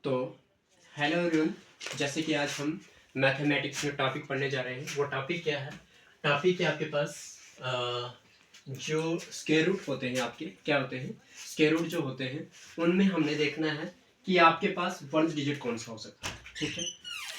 तो hello everyone, जैसे कि आज हम मैथमेटिक्स में टॉपिक पढ़ने जा रहे हैं। वो टॉपिक क्या है? टॉपिक है आपके पास जो स्क्वायर रूट होते हैं आपके क्या होते हैं, स्क्वायर रूट जो होते हैं उनमें हमने देखना है कि आपके पास वन डिजिट कौन सा हो सकता है। ठीक है,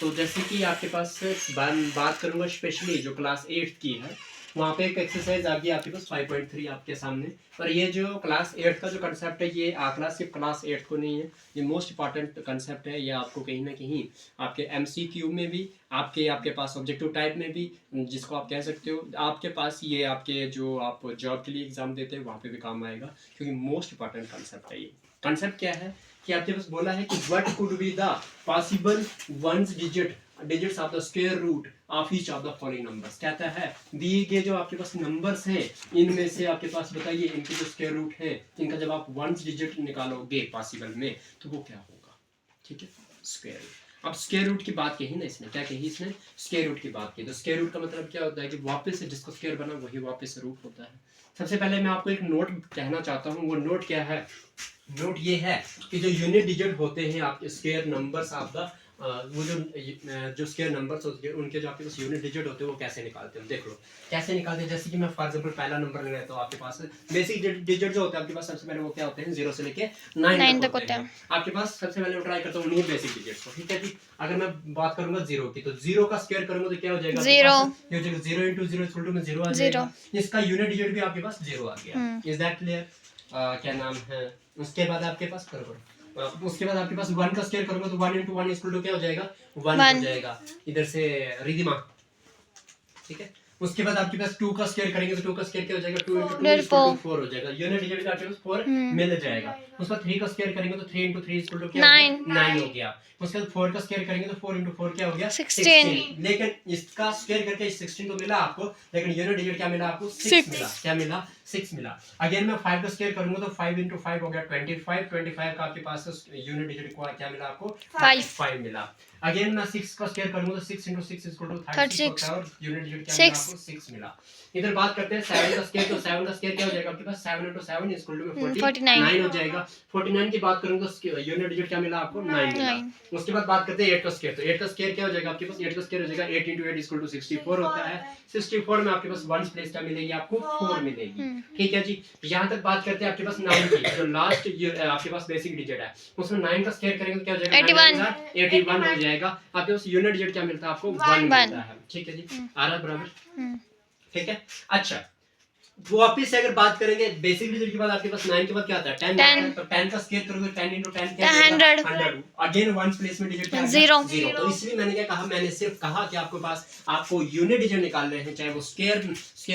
तो जैसे कि आपके पास बात करूंगा स्पेशली जो क्लास 8 की है, वहाँ पे एक एक्सरसाइज आ गई आपके पास 5.3 आपके सामने। और ये जो क्लास 8 का जो कंसेप्ट है, ये आंकड़ा सिर्फ क्लास 8 को नहीं है, ये मोस्ट इंपॉर्टेंट कंसेप्ट है। ये आपको कहीं ना कहीं आपके एमसीक्यू में भी, आपके पास ऑब्जेक्टिव टाइप में भी, जिसको आप कह सकते हो, आपके पास ये आपके जो आप जॉब के लिए एग्जाम देते हैं वहाँ पे भी काम आएगा, क्योंकि मोस्ट इंपॉर्टेंट कंसेप्ट है। ये कंसेप्ट क्या है कि आपके पास बोला है कि what could be the possible ones digits of the square root of each of the following numbers. कहता है दिए गए जो आपके पास नंबर्स हैं, इनमें से आपके पास बताइए इनके जो स्क्वायर रूट है, इनका जब आप वंस डिजिट निकालोगे पॉसिबल में तो वो क्या होगा। ठीक है, स्क्वायर रूट। अब स्क्वायर रूट की बात कही ना इसने, क्या कही इसने? स्क्वायर रूट की बात की। तो स्क्वायर रूट का मतलब क्या होता है कि वापस से जिसको स्क्वायर बना वही वापस से रूट होता है। सबसे पहले मैं आपको एक नोट कहना चाहता हूँ। वो नोट क्या है? नोट ये है कि जो यूनिट डिजिट होते हैं आपके स्क्वायर नंबर्स ऑफ द वो जो स्क्वायर नंबर्स होते हैं उनके जो आपके पास यूनिट डिजिट होते हैं वो कैसे निकालते हैं। देख लो कैसे निकालते हैं। जैसे कि मैं फॉर एग्जांपल पहला नंबर ले लेता हूँ। आपके पास बेसिक डिजिट जो होते हैं आपके पास सबसे पहले वो क्या होते हैं? 0 से लेके 9 तक होते हैं। आपके पास सबसे पहले मैं ट्राई करता हूँ उन्हीं बेसिक डिजिट्स को। ठीक है जी, अगर मैं बात करूंगा 0 की, तो 0 का स्क्वायर करूंगा तो क्या हो जाएगा? 0 ये हो जाएगा 0 × 0 इक्वल टू में 0 आ जाएगा। इसका यूनिट डिजिट भी आपके पास 0 आ गया। Is that clear? क्या नाम है उसके बाद आपके पास करो उसके बाद आपके पास 1 का स्क्वायर करूंगा तो 1 × 1 इक्वल टू क्या हो जाएगा? 1 हो जाएगा। इधर से रिधिमा, ठीक है। उसके बाद आपके पास 2 का स्क्वायर करेंगे तो 2 का स्क्वायर क्या हो जाएगा? 2 × 2 इक्वल टू 4 हो जाएगा। यूनिट डिजिट आपके पास 4 मिल जाएगा। उसके बाद 3 का स्क्वायर करेंगे तो 3 × 3 इक्वल टू क्या हो गया? 9 हो गया। उसके बाद 4 का स्क्वायर करेंगे तो 4 × 4 क्या हो गया? 16। लेकिन इसका स्क्वायर करके 16 तो मिला आपको, लेकिन यूनिट डिजिट क्या मिला आपको? 6 मिला। क्या मिला? 6 मिला। अगेन मैं 5 का स्क्वायर करूंगा तो 5 × 5 हो गया 25। 25 का आपके पास यूनिट डिजिट क्या मिला आपको? 5 मिला। अगेन मैं 6 का स्क्वायर करूंगा तो 6 × 6 इक्वल टू 36 होता है और यूनिट डिजिट क्या मिला आपको? 6 मिला। इधर बात करते हैं 7 का स्क्वायर, तो 7 का स्क्वायर क्या हो जाएगा आपके पास? 7 × 7 इक्वल टू 49 हो जाएगा। 49 की बात करूंगा तो यूनिट डिजिट क्या मिला आपको? 9 मिला। उसके बाद बात करते हैं 8 का स्क्वायर, तो 8 का स्क्वायर क्या हो जाएगा आपके पास? 8 का स्क्वायर हो जाएगा 8 × 8 इक्वल टू 64 होता है। 64 में आपके पास 1 प्लेस क्या मिलेगी आपको? 4 मिलेगी। ठीक है जी, यहां तक बात करते हैं आपके पास 9 की, जो लास्ट आपके पास बेसिक डिजिट है उसमें 9 का स्क्वायर करेंगे तो क्या हो जाएगा? 81 हो जाएगा। आपके पास यूनिट डिजिट क्या मिलता है आपको? 1 मिलता है। ठीक है जी, आ रहा बराबर? ठीक है। अच्छा, वापिस से अगर बात करेंगे बेसिक डिजिट के बाद आपके पास 9 के बाद क्या आता है? 10 तो 10 का स्क्वायर करोगे 10 × 10 क्या होगा? 100। अगेन 1 प्लेस में डिजिट क्या है? 0। तो इसलिए मैंने क्या कहा? मैंने सिर्फ कहा कि आपके पास आपको यूनिट डिजिट निकालने हैं, चाहे वो स्क्वायर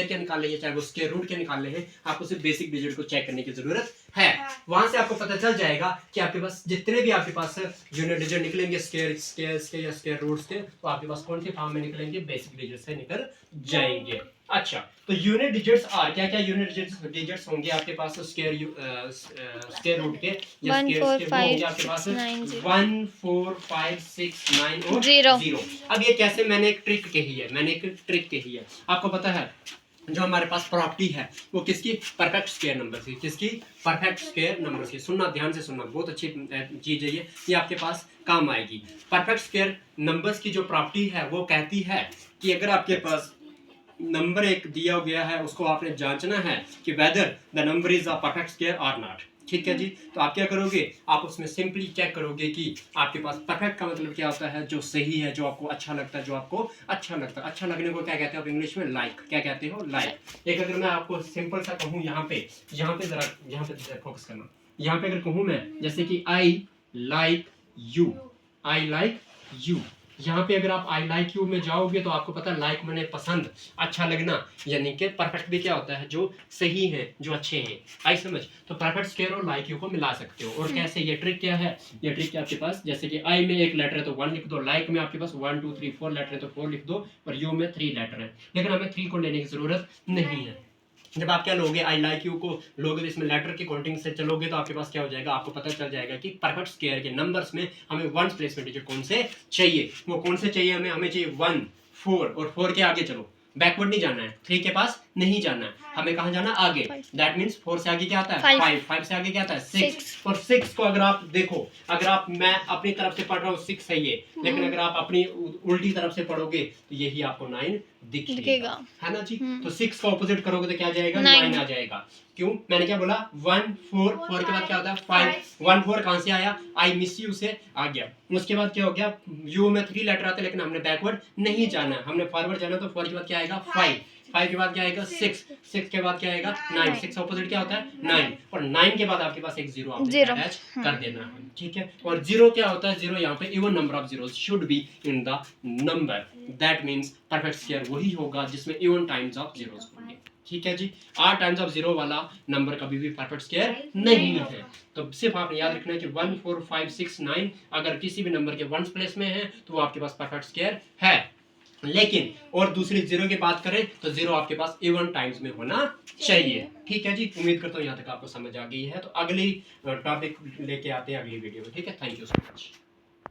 के निकाल लेंगे चाहे वो स्क्वायर रूट के निकाल ले हैं, आपको सिर्फ बेसिक डिजिट को चेक करने की जरूरत है। वहां से आपको पता चल जाएगा कि आपके पास जितने भी आपके पास यूनिट डिजिट निकलेंगे स्क्वायर रूट्स के, तो आपके पास कौन सी फॉर्म में निकलेंगे? बेसिक डिजिट से निकल जाएंगे। अच्छा, तो यूनिट डिजिट्स आर क्या क्या? यूनिट डिजिट्स होंगे आपके पास स्क्वायर रूट के 1 4 5 आपके पास 1 4 5 6 9 और 0। अब ये कैसे? मैंने एक ट्रिक कही है। आपको पता है जो हमारे पास प्रॉपर्टी है वो किसकी? परफेक्ट स्क्वायर नंबर की। किसकी? परफेक्ट स्क्वायर नंबर की। सुनना, ध्यान से सुनना, बहुत अच्छी चीज है ये आपके पास काम आएगी। परफेक्ट स्क्वायर नंबर्स की जो प्रॉपर्टी है वो कहती है कि अगर आपके पास नंबर एक दिया गया है, उसको आपने जांचना है कि whether the number is a perfect square और नॉट। ठीक है जी, तो आप क्या करोगे? आप उसमें सिंपली चेक करोगे कि आपके पास परफेक्ट का मतलब क्या होता है? जो सही है, जो आपको अच्छा लगता है, जो आपको अच्छा लगता है। अच्छा लगने को क्या कहते हैं आप इंग्लिश में? लाइक। क्या कहते हो? लाइक। एक अगर मैं आपको सिंपल सा कहूँ, यहाँ पे जरा फोकस करना। यहाँ पे अगर कहूँ मैं जैसे कि आई लाइक यू, यहाँ पे अगर आप आई लाइक यू में जाओगे तो आपको पता है लाइक मैंने पसंद, अच्छा लगना, यानी कि परफेक्ट भी क्या होता है? जो सही है, जो अच्छे हैं। आई समझ? तो परफेक्ट स्क्वायर और लाइक यू को मिला सकते हो। और कैसे? ये ट्रिक क्या है? ये ट्रिक आपके पास जैसे कि आई में एक लेटर है तो 1 लिख दो, लाइक में आपके पास 1 2 3 4 लेटर है तो 4 लिख दो, और यू में 3 लेटर है, लेकिन हमें 3 को लेने की जरूरत नहीं है। जब आप क्या लोगे? आई लाइक यू को लोगे तो इसमें लेटर की काउंटिंग से चलोगे तो आपके पास क्या हो जाएगा? आपको पता चल जाएगा कि परफेक्ट स्क्वायर के नंबर्स में हमें 1 प्लेस में डिजिट कौन से चाहिए। वो कौन से चाहिए हमें? हमें चाहिए 1 4 और 4 के आगे चलो बैकवर्ड नहीं जाना है, 3 के पास नहीं जाना है, हमें कहाँ जाना है, आगे। दैट मीन्स 4 से आगे क्या आता है, 5, 5 से आगे क्या आता है, 6। और 6 को अगर आप देखो, अगर आप, मैं अपनी तरफ से पढ़ रहा हूँ 6 है ये, लेकिन अगर आप अपनी उल्टी तरफ से पढ़ोगे तो यही आपको 9 दिखेगा, है ना जी। तो 6 का ऑपोजिट करोगे तो क्या जाएगा, 9 आ जाएगा। क्यों, मैंने क्या बोला, 1 4, 4 के बाद क्या होता है 5, 1 4 कहाँ से आया, आई मिस यू से आ गया। उसके बाद क्या हो गया, यू में 3 लेटर आते हैं, लेकिन हमने बैकवर्ड नहीं जाना, हमने फॉरवर्ड जाना, तो 4 के बाद क्या आएगा 5, 5 के बाद क्या आएगा 6, 6 के बाद क्या आएगा 9, 6 ऑपोजिट क्या होता है 9, और 9 के बाद आपके पास एक 0 आपने अटैच कर देना है, ठीक है। और 0 क्या होता है, 0 यहाँ पे even number of zeros should be in the number, that means perfect square वही होगा जिसमें इवन टाइम्स ऑफ जीरोस होंगे, ठीक है जी। 8 टाइम्स ऑफ 0 वाला नंबर कभी भी परफेक्ट स्क्वायर नहीं है। तो सिर्फ आपने याद रखना है कि 1 4 5 6 9 अगर किसी भी नंबर के वंस प्लेस में है तो वो आपके पास परफेक्ट स्क्वायर है। लेकिन और दूसरी 0 की बात करें तो 0 आपके पास इवन टाइम्स में होना चाहिए, ठीक है जी। उम्मीद करता हूँ यहाँ तक आपको समझ आ गई है। तो अगली टॉपिक लेके आते हैं अगली वीडियो में, ठीक है। Thank you so much.